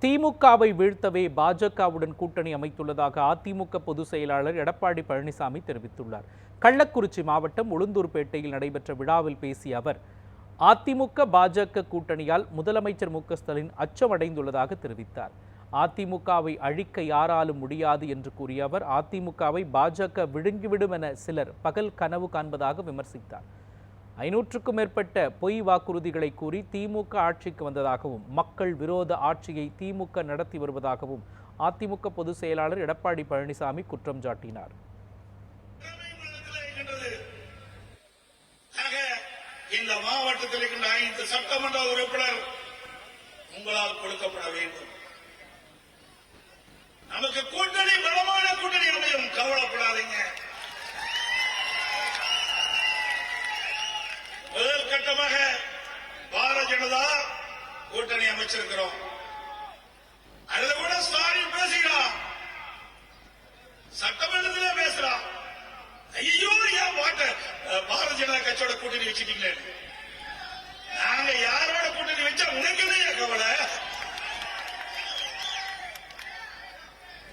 திமுகவை வீழ்த்தவே பாஜகவுடன் கூட்டணி அமைத்துள்ளதாக அதிமுக பொதுச் செயலாளர் எடப்பாடி பழனிசாமி தெரிவித்துள்ளார். கள்ளக்குறிச்சி மாவட்டம் உளுந்தூர்பேட்டையில் நடைபெற்ற விழாவில் பேசிய அவர், அதிமுக பாஜக கூட்டணியால் முதலமைச்சர் மு க ஸ்டாலின் அச்சமடைந்துள்ளதாக தெரிவித்தார். அதிமுகவை அழிக்க யாராலும் முடியாது என்று கூறிய அவர், அதிமுகவை பாஜக விழுங்கிவிடும் என சிலர் பகல் கனவு காண்பதாக விமர்சித்தார். 500க்கும் மேற்பட்ட பொய் வாக்குறுதிகளை கூறி திமுக ஆட்சிக்கு வந்ததாகவும், மக்கள் விரோத ஆட்சியை திமுக நடத்தி வருவதாகவும் அதிமுக பொதுச் செயலாளர் எடப்பாடி பழனிசாமி குற்றம் சாட்டினார். இந்த மாவட்டத்தில் இருக்கின்ற 5 சட்டமன்ற உறுப்பினர் உங்களால் கொடுக்கப்பட வேண்டும். நமக்கு கூட்டணி பலமான கூட்டணி அமையும், கவலைப்படாதீங்க. முதல் கட்டமாக பாரதிய ஜனதா கூட்டணி அமைச்சிருக்கிறோம். அதுல கூட ஸ்டாலின் பேசுகிறான், சட்டமன்றத்திலே பேசுறான். ஐயோ, ஏன் பாரதிய ஜனதா கட்சியோட கூட்டணி வச்சுட்டீங்களே, நாங்க யாரோட கூட்டணி வச்சா உனக்கு என்ன கவலை?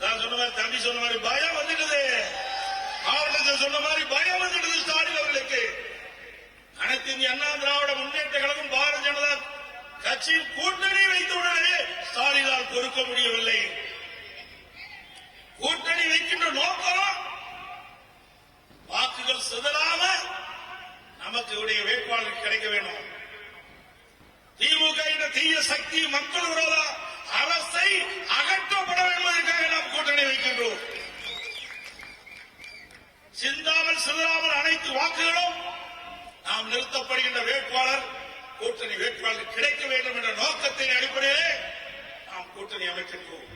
நான் சொன்ன மாதிரி, தம்பி சொன்ன மாதிரி பயம் வந்துட்டது, மாவட்டத்தில் சொன்ன மாதிரி பயம் வந்துட்டது ஸ்டாலின் அவர்களுக்கு. அனைத்து இந்திய அண்ணா திராவிட முன்னேற்ற கழகம் பாரதிய ஜனதா கட்சியில் கூட்டணி வைத்தவுடனே ஸ்டாலினால் பொறுக்க முடியவில்லை. கூட்டணி வைக்கின்ற நோக்கம் வாக்குகள் சிதறாம நமக்கு உடைய வேட்பாளர் கிடைக்க வேண்டும். திமுக என்ற தீய சக்தி, மக்கள் விரோத அரசை அகற்றப்பட என்பதற்காக நாம் கூட்டணி வைக்கின்றோம். சிந்தாமல் சிதறாமல் அனைத்து வாக்குகளும் நாம் நிறுத்தப்படுகின்ற வேட்பாளர், கூட்டணி வேட்பாளர் கிடைக்க வேண்டும் என்ற நோக்கத்தின் அடிப்படையிலே நாம் கூட்டணி அமைக்கின்றோம்.